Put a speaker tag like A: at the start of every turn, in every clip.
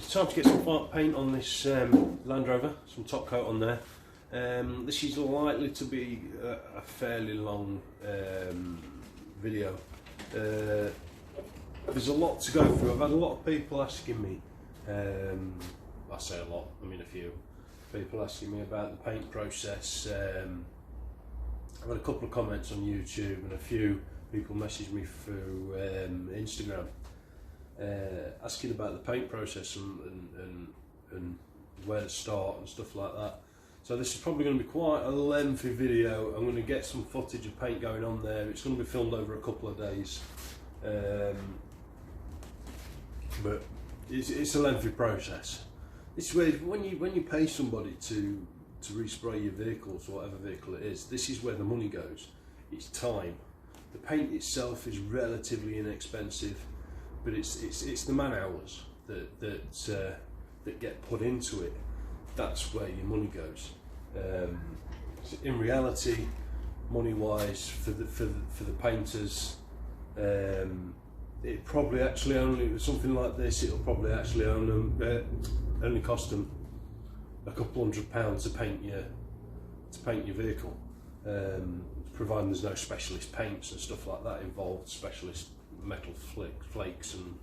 A: time to get some paint on this Land Rover, some top coat on there. This is likely to be a fairly long video. There's a lot to go through. I've had a lot of people asking me, I say a lot, I mean a few people asking me about the paint process. I've had a couple of comments on YouTube and a few people messaged me through Instagram asking about the paint process and where to start and stuff like that. So this is probably going to be quite a lengthy video. I'm going to get some footage of paint going on there. It's going to be filmed over a couple of days, but it's a lengthy process. This is where when you pay somebody to respray your vehicles or whatever vehicle it is, this is where the money goes. It's time. The paint itself is relatively inexpensive, but it's the man hours that get put into it. That's where your money goes. In reality, money wise for the painters, it probably actually only something like this. It'll probably actually only cost them a couple £100 to paint your vehicle, providing there's no specialist paints and stuff like that involved, specialist metal flakes and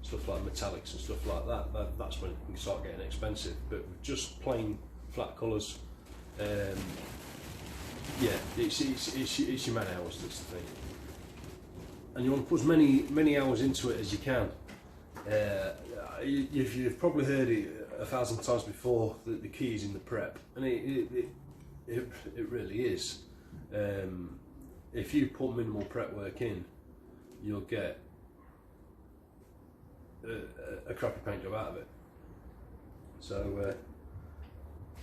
A: stuff like metallics and stuff like that. That's when it can start getting expensive. But with just plain flat colours, yeah, it's your man hours. That's the thing, and you want to put as many hours into it as you can. You've probably heard it 1,000 times before that the key is in the prep, and it really is. If you put minimal prep work in, you'll get a crappy paint job out of it. So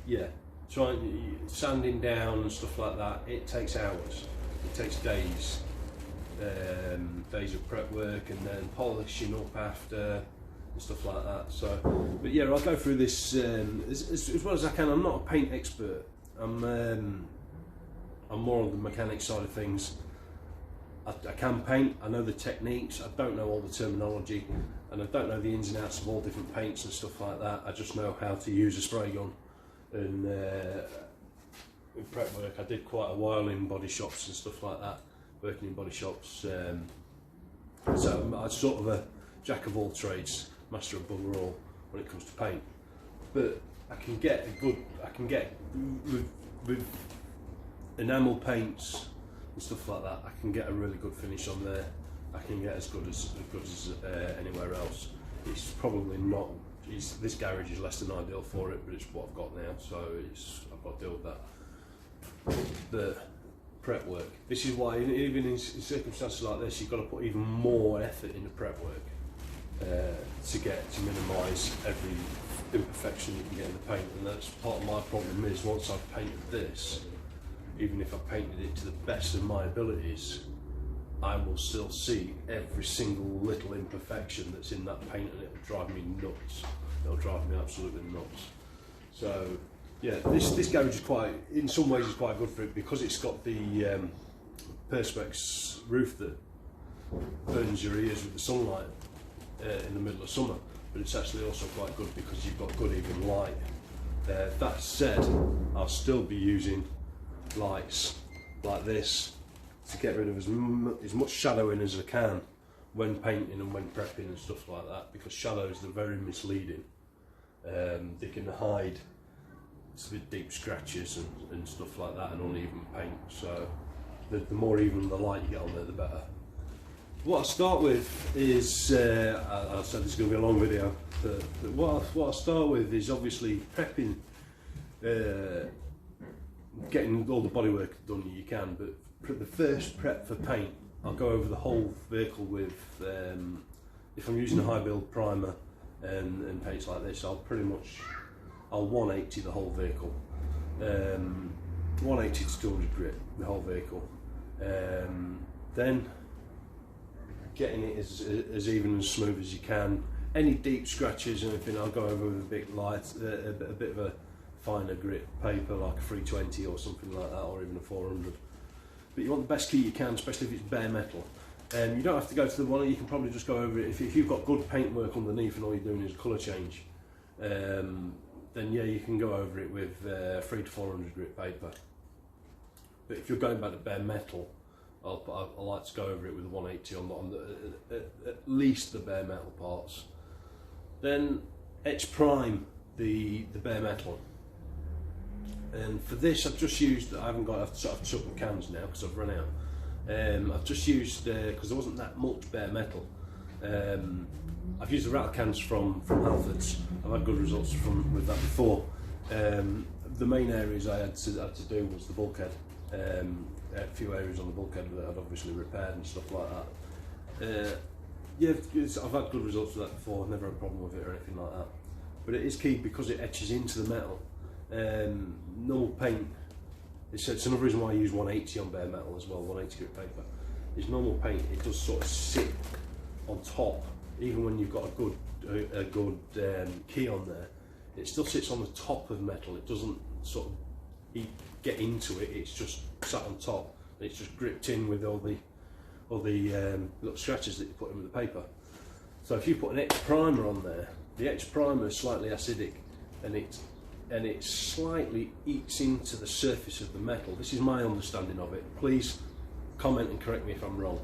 A: yeah, sanding down and stuff like that, it takes hours, it takes days of prep work, and then polishing up after and stuff like that. So, but yeah, I'll go through this as well as I can. I'm not a paint expert. I'm more on the mechanic side of things. I can paint, I know the techniques, I don't know all the terminology, and I don't know the ins and outs of all different paints and stuff like that. I just know how to use a spray gun. And in prep work, I did quite a while in body shops and stuff like that, working in body shops. So I'm sort of a jack of all trades, master of bugger all when it comes to paint. But I can get with enamel paints and stuff like that, I can get a really good finish on there. I can get as good as anywhere else. It's probably not. This garage is less than ideal for it, but it's what I've got now, so I've got to deal with that. The prep work. This is why, even in circumstances like this, you've got to put even more effort into prep work to minimise every imperfection you can get in the paint. And that's part of my problem. Is once I've painted this, even if I painted it to the best of my abilities, I will still see every single little imperfection that's in that paint, and it will drive me nuts. It'll drive me absolutely nuts. So yeah, this garage is in some ways is quite good for it, because it's got the Perspex roof that burns your ears with the sunlight in the middle of summer, but it's actually also quite good because you've got good even light. That said, I'll still be using lights like this to get rid of as much shadowing as I can when painting and when prepping and stuff like that, because shadows are very misleading. They can hide deep scratches and stuff like that, and uneven paint. So the more even the light you get on there, the better. What I'll start with is, I said this is going to be a long video, but what I'll start with is obviously prepping, getting all the bodywork done you can. But the first prep for paint, I'll go over the whole vehicle with, if I'm using a high build primer and paints like this, I'll 180 the whole vehicle, 180 to 200 grit the whole vehicle, then getting it as even and smooth as you can. Any deep scratches and anything, I'll go over with a bit light, a bit of a finer grit paper, like a 320 or something like that, or even a 400. But you want the best key you can, especially if it's bare metal. You don't have to go to the one, you can probably just go over it. If you've got good paintwork underneath and all you're doing is a colour change, then yeah, you can go over it with 300 to 400 grit paper. But if you're going back to bare metal, I like to go over it with a 180 on at least the bare metal parts. Then etch prime the bare metal. And for this, I've just used, I've took my cans now because I've run out. I've just used, because there wasn't that much bare metal, I've used the rattle cans from Halfords. I've had good results with that before. The main areas I had to do was the bulkhead. A few areas on the bulkhead that I'd obviously repaired and stuff like that. Yeah, I've had good results with that before. I've never had a problem with it or anything like that. But it is key because it etches into the metal. Normal paint, it's another reason why I use 180 on bare metal as well, 180 grit paper. Is normal paint, it does sort of sit on top, even when you've got a good key on there, it still sits on the top of metal. It doesn't sort of get into it, it's just sat on top, and it's just gripped in with all the little scratches that you put in with the paper. So if you put an etch primer on there, the etch primer is slightly acidic, and it slightly eats into the surface of the metal. This is my understanding of it. Please comment and correct me if I'm wrong.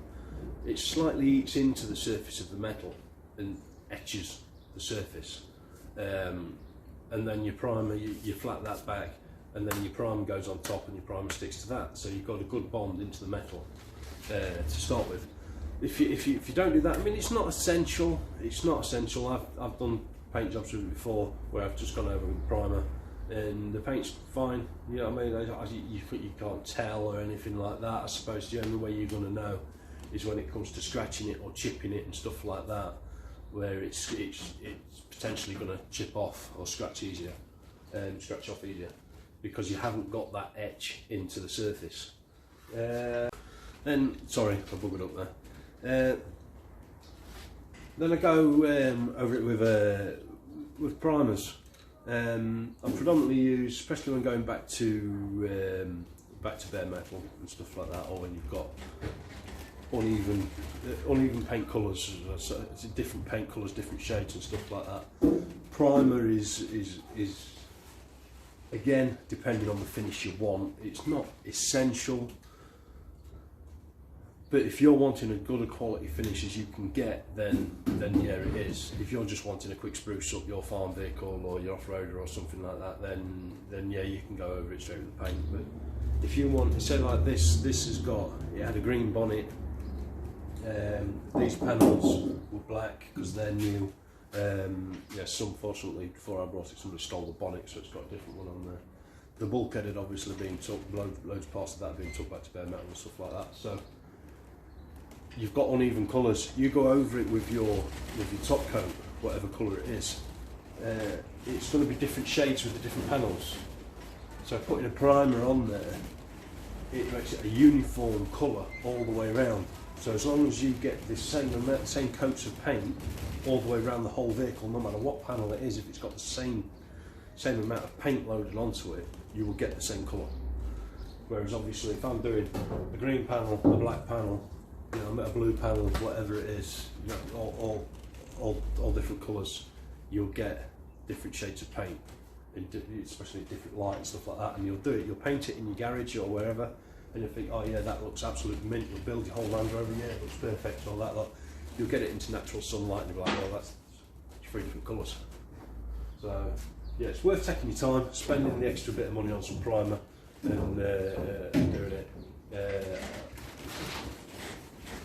A: It slightly eats into the surface of the metal and etches the surface. And then your primer, you flat that back, and then your primer goes on top and your primer sticks to that. So you've got a good bond into the metal to start with. If you don't do that, I mean, it's not essential. It's not essential. I've done paint jobs with it before where I've just gone over with the primer and the paint's fine. You know what I mean? You can't tell or anything like that. I suppose the only way you're going to know is when it comes to scratching it or chipping it and stuff like that, where it's potentially going to chip off or scratch easier and scratch off easier because you haven't got that etch into the surface. Then, sorry, I buggered up there. Then I go over it with primers. I predominantly use, especially when going back to bare metal and stuff like that, or when you've got uneven paint colours, so it's different paint colours, different shades and stuff like that. Primer is again depending on the finish you want. It's not essential. But if you're wanting as good a quality finish as you can get, then yeah, it is. If you're just wanting a quick spruce up your farm vehicle or your off-roader or something like that, then yeah, you can go over it straight with the paint. But if you want, say like this it had a green bonnet. These panels were black because they're new. Yes, unfortunately, before I brought it, somebody stole the bonnet, so it's got a different one on there. The bulkhead had obviously been took, loads of parts of that had been took back to bare metal and stuff like that. So you've got uneven colours. You go over it with your top coat, whatever colour it is. It's going to be different shades with the different panels. So putting a primer on there, it makes it a uniform colour all the way around. So as long as you get the same coats of paint all the way around the whole vehicle, no matter what panel it is, if it's got the same amount of paint loaded onto it, you will get the same colour. Whereas obviously if I'm doing a green panel, a black panel, you know, a blue panel, whatever it is, you know, all different colours, you'll get different shades of paint, especially different light and stuff like that. And you'll paint it in your garage or wherever, and you'll think, oh yeah, that looks absolute mint. You'll build your whole Land Rover, yeah, it looks perfect, all that lot. You'll get it into natural sunlight, and you'll be like, well, that's 3 different colours. So yeah, it's worth taking your time, spending the extra bit of money on some primer, and doing it.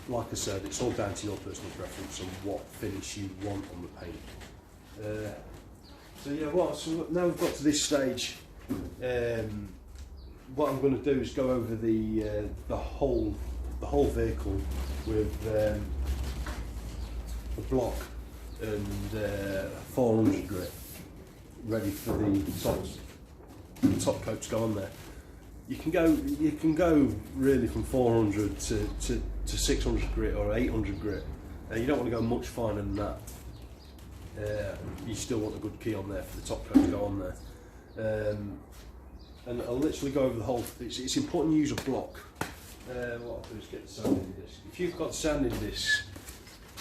A: Like I said, it's all down to your personal preference and what finish you want on the paint. So yeah, so now we've got to this stage. What I'm going to do is go over the whole vehicle with a block and 400 grit, ready for the top coat to go on there. You can go really from 400 to 600 grit or 800 grit. You don't want to go much finer than that. You still want a good key on there for the top coat to go on there. And I'll literally go over the whole. It's important you use a block. What I'll do is get the sanding disc. If you've got sanding discs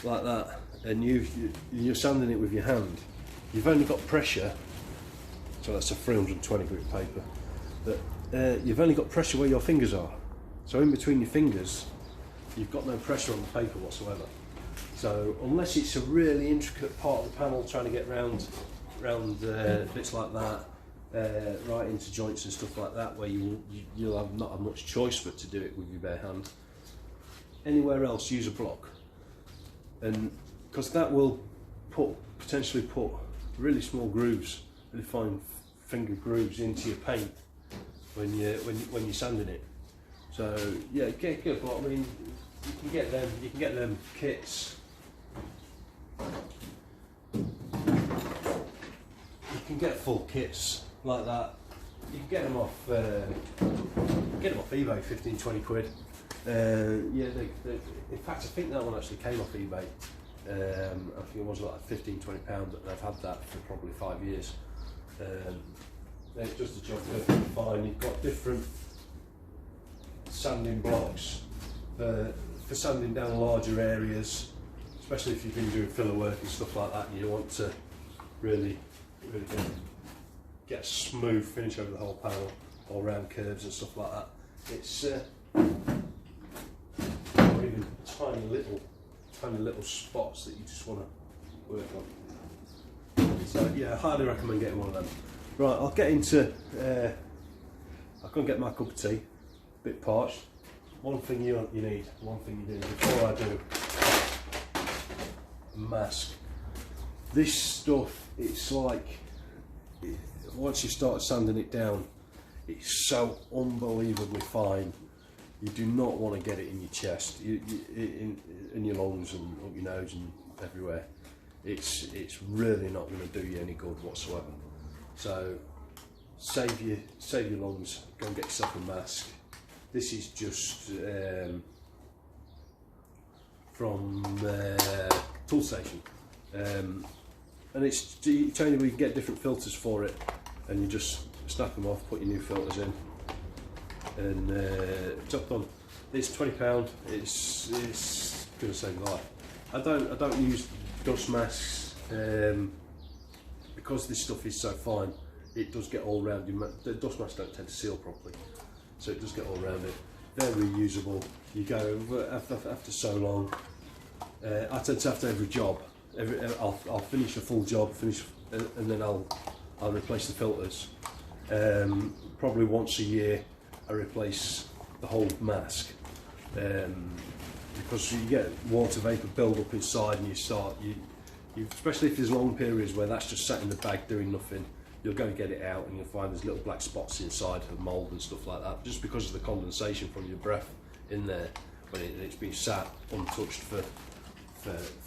A: like that and you're sanding it with your hand, you've only got pressure, so that's a 320 grit paper, that you've only got pressure where your fingers are. So in between your fingers, you've got no pressure on the paper whatsoever. So unless it's a really intricate part of the panel, trying to get round bits like that, right into joints and stuff like that, where you'll have not have much choice but to do it with your bare hand. Anywhere else, use a block, and because that will potentially put really small grooves, really fine finger grooves into your paint when you're sanding it. So yeah, get a block. I mean, you can get them kits. You can get full kits like that. You can get them off eBay, 15-20 quid. Yeah, in fact, I think that one actually came off eBay. I think it was like £15-20, and I've had that for probably 5 years. It does the job perfectly fine. You've got different sanding blocks for sanding down larger areas, especially if you've been doing filler work and stuff like that, and you want to really get a smooth finish over the whole panel, or around curves and stuff like that. It's or even tiny little spots that you just want to work on. So yeah, I highly recommend getting one of them. Right, I'll get into. I'll go and get my cup of tea. A bit parched. One thing you need before I do. A mask. This stuff, it's like, once you start sanding it down, it's so unbelievably fine. You do not want to get it in your chest, in your lungs and up your nose and everywhere. It's really not going to do you any good whatsoever. So save your lungs. Go and get yourself a mask. This is just from Tool Station, and it's only we can get different filters for it, and you just snap them off, put your new filters in, and job done. It's £20. It's going to save your life. I don't use dust masks because this stuff is so fine. It does get all around you. The dust masks don't tend to seal properly, so it does get all around it. They're reusable. You go after so long. I tend to, after every job, I'll finish a full job, and then I'll replace the filters. Probably once a year, I replace the whole mask, because you get water vapor build up inside, and you especially if there's long periods where that's just sat in the bag doing nothing. You'll go and get it out, and you'll find there's little black spots inside of mould and stuff like that, just because of the condensation from your breath in there when it's been sat untouched for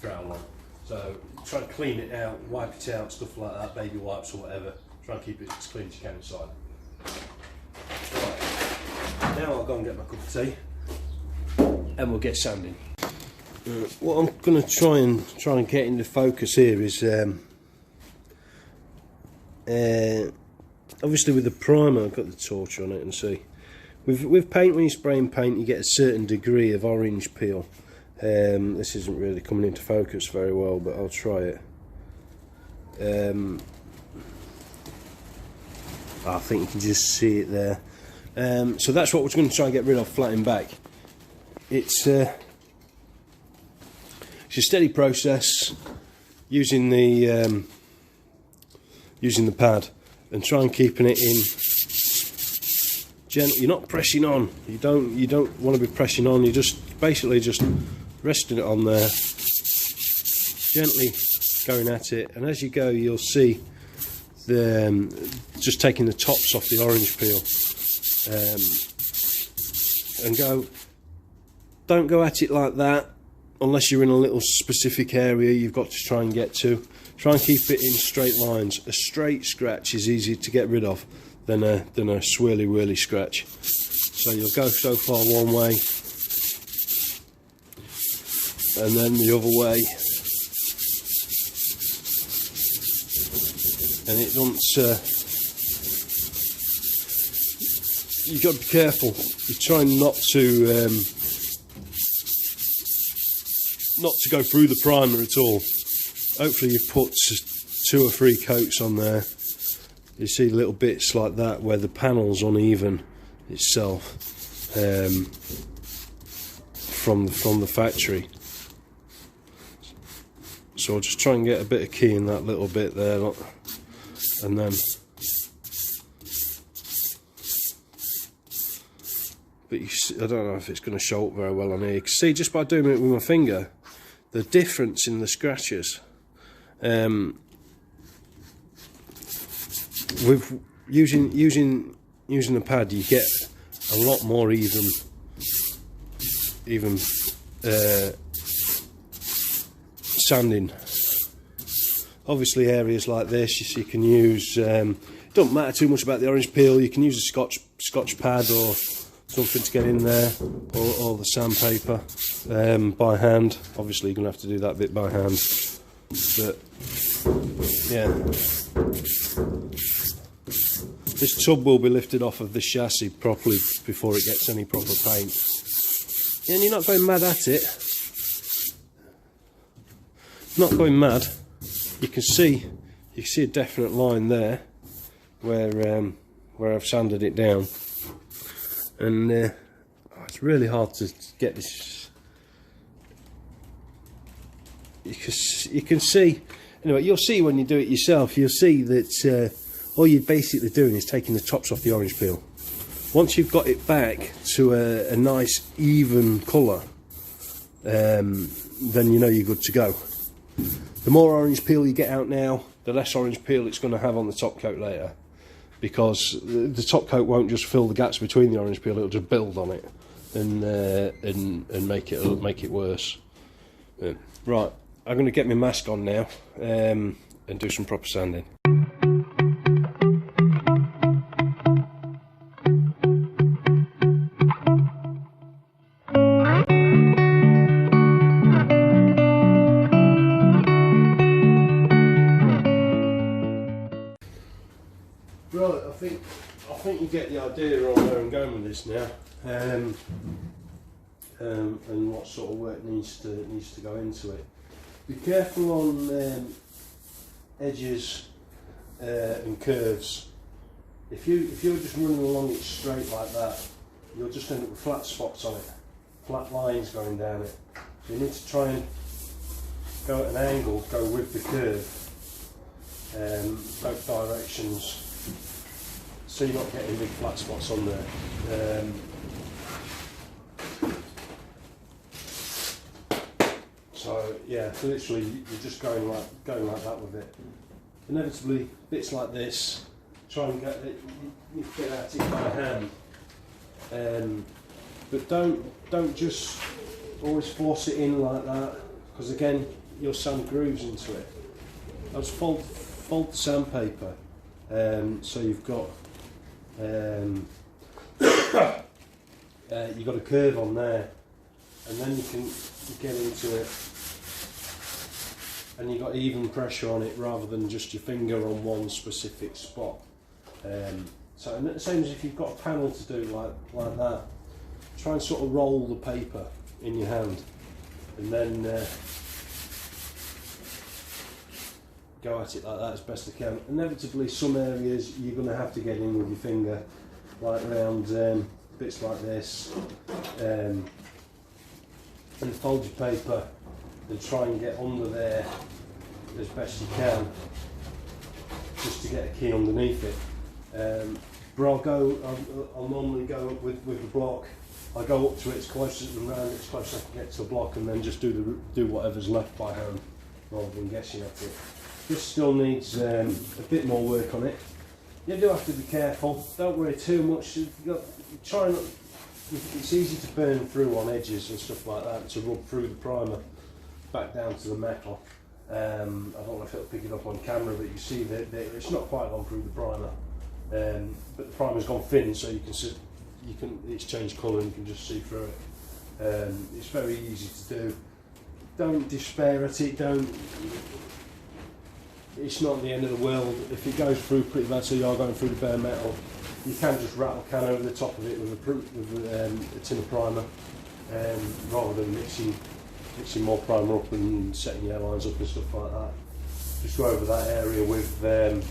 A: how long. So try to clean it out, wipe it out, stuff like that, baby wipes or whatever. Try and keep it as clean as you can inside. Right. Now I'll go and get my cup of tea, and we'll get sanding. What I'm going to try and get into focus here is. Obviously with the primer, I've got the torch on it, and see with paint, when you spray in paint, you get a certain degree of orange peel. This isn't really coming into focus very well, but I'll try it. I think you can just see it there. So that's what we're going to try and get rid of, flattening back. It's a steady process, using the pad, and try and keeping it in gently. You're not pressing on. You don't want to be pressing on. You just basically just resting it on there, gently going at it, and as you go, you'll see the just taking the tops off the orange peel, and go. Don't go at it like that unless you're in a little specific area you've got to try and get to. Try and keep it in straight lines. A straight scratch is easier to get rid of than a swirly whirly scratch. So you'll go so far one way, and then the other way, and it don't. You've got to be careful. You're trying not to go through the primer at all. Hopefully you've put 2 or 3 coats on there. You see little bits like that where the panel's uneven itself from the factory. So I'll just try and get a bit of key in that little bit there, look. And then, but you see, I don't know if it's going to show up very well on here. You can see just by doing it with my finger the difference in the scratches. With using a pad, you get a lot more even sanding. Obviously areas like this you can use, don't matter too much about the orange peel, you can use a scotch pad or something to get in there, or the sandpaper by hand. Obviously you're going to have to do that bit by hand, but yeah. This tub will be lifted off of the chassis properly before it gets any proper paint. And you're not going mad at it. Not going mad. You can see a definite line there where I've sanded it down, and it's really hard to get this. You can see. Anyway, you'll see when you do it yourself. You'll see that all you're basically doing is taking the tops off the orange peel. Once you've got it back to a nice even colour, then you know you're good to go. The more orange peel you get out now, the less orange peel it's going to have on the top coat later, because the top coat won't just fill the gaps between the orange peel; it'll just build on it and make it worse. Right, I'm going to get my mask on now and do some proper sanding. Right, I think you get the idea on where I'm going with this now, and what sort of work needs to go into it. Be careful on edges and curves. If you're just running along it straight like that, you'll just end up with flat spots on it, flat lines going down it. So you need to try and go at an angle, go with the curve, both directions, so you're not getting big flat spots on there. So yeah, literally you're just going like that with it. Inevitably, bits like this, try and get at it by hand, but don't just always force it in like that, because again you'll sand grooves into it. I'll just fold the sandpaper, so you've got you've got a curve on there, and then you can get into it, and you've got even pressure on it rather than just your finger on one specific spot. So and the same as if you've got a panel to do like that, try and sort of roll the paper in your hand, and then go at it like that as best you can. Inevitably some areas you're going to have to get in with your finger, like around bits like this, and fold your paper and try and get under there as best you can, just to get a key underneath it. But I'll normally go up with the block. I go up to it as close as around as close as I can get to the block, and then just do whatever's left by hand rather than guessing at it. This still needs a bit more work on it. You do have to be careful. Don't worry too much. Try not. It's easy to burn through on edges and stuff like that, to rub through the primer back down to the metal. I don't know if it'll pick it up on camera, but you see that it's not quite gone through the primer, but the primer's gone thin, so you can see, it's changed colour and you can just see through it. It's very easy to do. Don't despair at it. It's not the end of the world. If it goes through pretty bad, so you are going through the bare metal, you can just rattle can over the top of it with a tin of primer, rather than mixing more primer up and setting your airlines up and stuff like that. just go over that area with a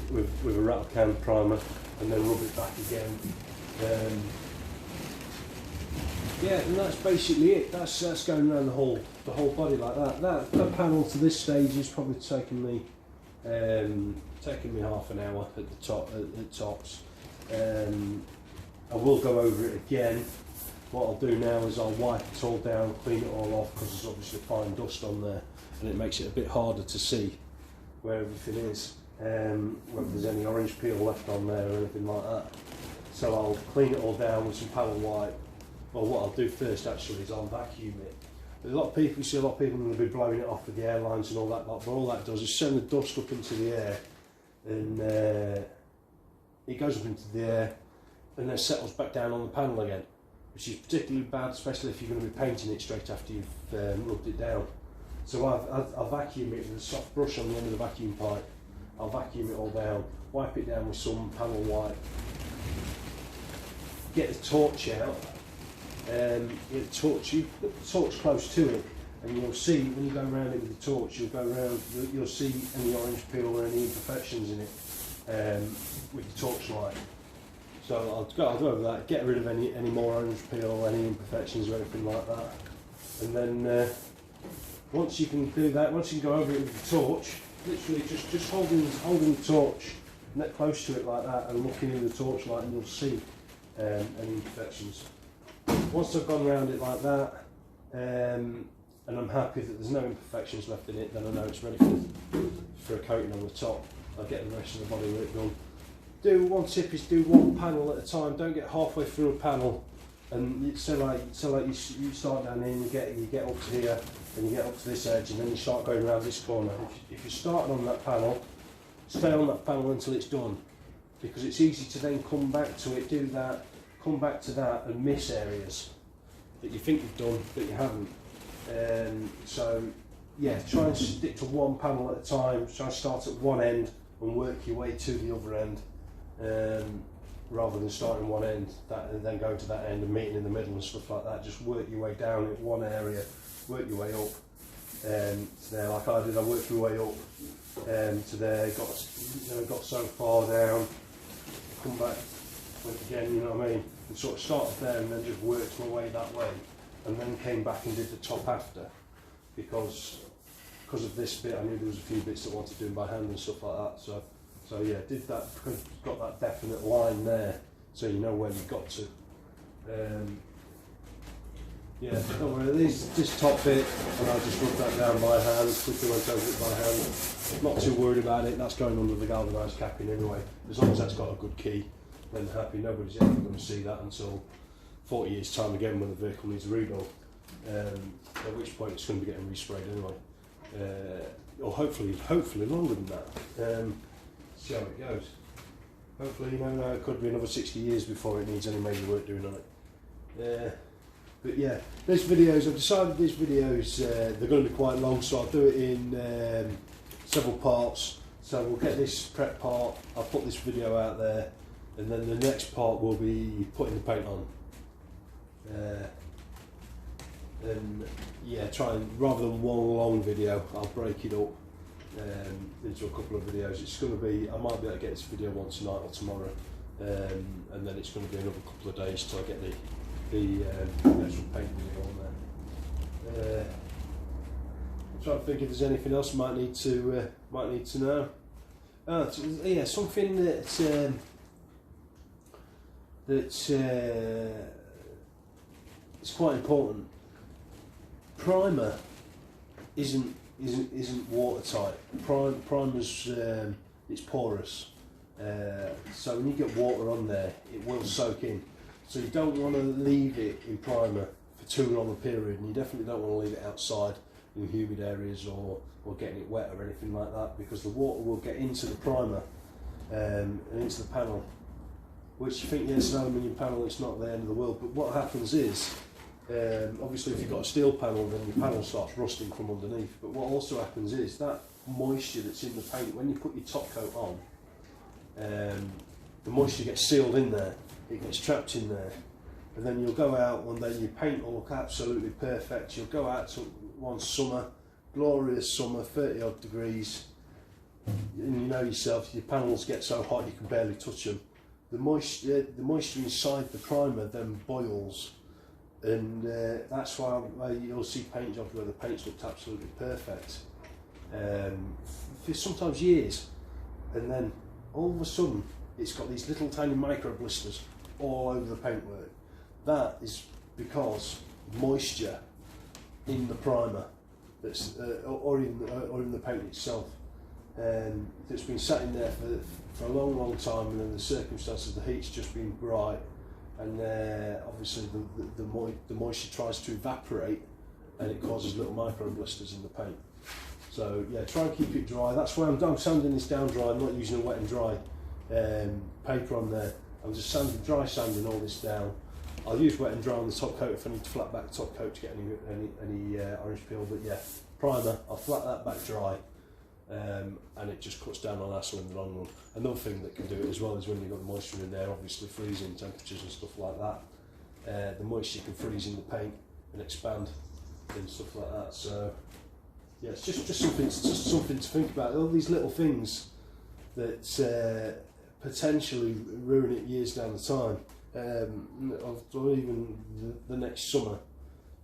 A: rattle can primer and then rub it back again. Yeah, and that's basically it. That's going around the whole body like that. That panel to this stage is probably taking me half an hour at the top at tops. I will go over it again. What I'll do now is I'll wipe it all down, clean it all off, because there's obviously fine dust on there, and it makes it a bit harder to see where everything is, whether there's any orange peel left on there or anything like that. So I'll clean it all down with some panel wipe. Well, what I'll do first actually is I'll vacuum it. There's a lot of people, you see a lot of people going to be blowing it off with the airlines and all that, but all that does is send the dust up into the air, and it goes up into the air and then settles back down on the panel again, which is particularly bad, especially if you're going to be painting it straight after you've rubbed it down. So I'll vacuum it with a soft brush on the end of the vacuum pipe. I'll vacuum it all down, wipe it down with some panel wipe, get the torch out. Get the torch close to it, and you'll see when you go around it with the torch, you'll see any orange peel or any imperfections in it with the torch light. So I'll go over that, get rid of any more orange peel or any imperfections or anything like that, and then once you can do that, once you can go over it with the torch, literally just holding the torch net close to it like that and looking in the torch light, and you'll see any imperfections. Once I've gone around it like that, and I'm happy that there's no imperfections left in it, then I know it's ready for a coating on the top. I'll get the rest of the body work done. One tip is do one panel at a time. Don't get halfway through a panel, and so like you start down here and you get up to here and you get up to this edge, and then you start going around this corner. If you're starting on that panel, stay on that panel until it's done, because it's easy to then come back to it, do that, come back to that and miss areas that you think you've done but you haven't. So yeah, try and stick to one panel at a time. Try and start at one end and work your way to the other end, rather than starting one end and then going to that end and meeting in the middle and stuff like that. Just work your way down in one area, work your way up to there, like I did. I worked my way up to there, got so far down, come back, went again, you know what I mean, and sort of started there and then just worked my way that way, and then came back and did the top after, because of this bit I knew there was a few bits that I wanted doing by hand and stuff like that. So yeah, did that, because you've got that definite line there, so you know where you've got to. Yeah, don't worry, this top bit, and I'll just rub that down by hand, quickly went over it by hand. Not too worried about it, that's going under the galvanised capping anyway. As long as that's got a good key, then happy. Nobody's ever going to see that until 40 years time again when the vehicle needs a rebuild, at which point it's going to be getting resprayed anyway, or hopefully longer than that. See how it goes. Hopefully, you know, it could be another 60 years before it needs any major work doing on it. But yeah, these videos, I've decided these videos, they're going to be quite long, so I'll do it in several parts. So we'll get this prep part, I'll put this video out there, and then the next part will be putting the paint on. And yeah, try and, rather than one long video, I'll break it up into a couple of videos. It's going to be, I might be able to get this video one tonight or tomorrow, and then it's going to be another couple of days till I get the actual paint video on there. I'm trying to think if there's anything else I might need to know. Yeah, something that it's quite important. Primer isn't watertight. Primer's it's porous, so when you get water on there, it will soak in. So you don't want to leave it in primer for too long a period, and you definitely don't want to leave it outside in humid areas or getting it wet or anything like that, because the water will get into the primer and into the panel, which you think, yeah, it's an aluminium panel, it's not the end of the world, but what happens is, obviously if you've got a steel panel, then your panel starts rusting from underneath, but what also happens is that moisture that's in the paint, when you put your top coat on, the moisture gets sealed in there, it gets trapped in there, and then you'll go out one day, your paint will look absolutely perfect. You'll go out to one summer, glorious summer, 30 odd degrees, and you know yourself, your panels get so hot you can barely touch them. The moisture inside the primer then boils, and that's why you'll see paint jobs where the paint's looked absolutely perfect for sometimes years, and then all of a sudden it's got these little tiny micro blisters all over the paintwork. That is because moisture in the primer that's or in the paint itself that's been sat in there for a long time, and then the circumstances, the heat's just been bright, and obviously the moisture tries to evaporate and it causes little micro blisters in the paint. So yeah, try and keep it dry. That's why I'm sanding this down dry. I'm not using a wet and dry paper on there. I'm just dry sanding all this down. I'll use wet and dry on the top coat if I need to flat back the top coat to get any orange peel, but yeah, primer, I'll flat that back dry, and it just cuts down on hassle in the long run. Another thing that can do it as well is when you've got the moisture in there, obviously freezing temperatures and stuff like that, the moisture can freeze in the paint and expand and stuff like that. So yeah, it's just something to think about. All these little things that potentially ruin it years down the time. Or even the next summer,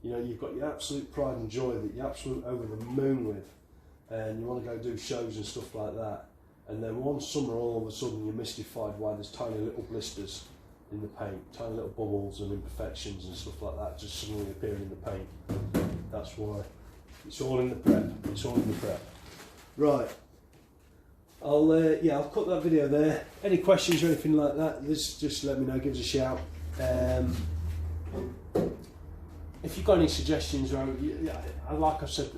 A: you know, you've got your absolute pride and joy that you're absolutely over the moon with, and you want to go do shows and stuff like that, and then one summer all of a sudden you're mystified why there's tiny little blisters in the paint, tiny little bubbles and imperfections and stuff like that just suddenly appearing in the paint. That's why. It's all in the prep. It's all in the prep. Right. I'll cut that video there. Any questions or anything like that, just let me know, give us a shout. If you've got any suggestions, or like I said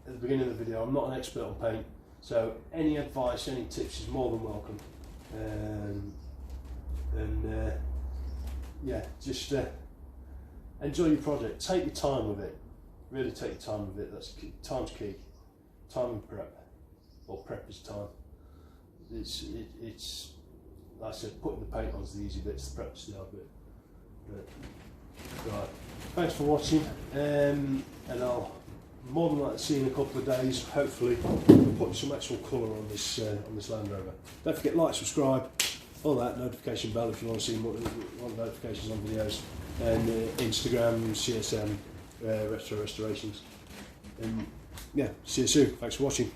A: at the beginning of the video, I'm not an expert on paint, so any advice, any tips is more than welcome. Just enjoy your project. Take your time with it. Really take your time with it. Time's key. Time and prep, or prep is time. It's like I said, putting the paint on is the easy bit, it's the prep's the hard bit. Right, thanks for watching, and I'll more than likely see you in a couple of days. Hopefully, put some actual colour on this Land Rover. Don't forget, like, subscribe, all that, notification bell if you want to see more notifications on videos, and Instagram, CSM, Retro Restorations. And yeah, see you soon. Thanks for watching.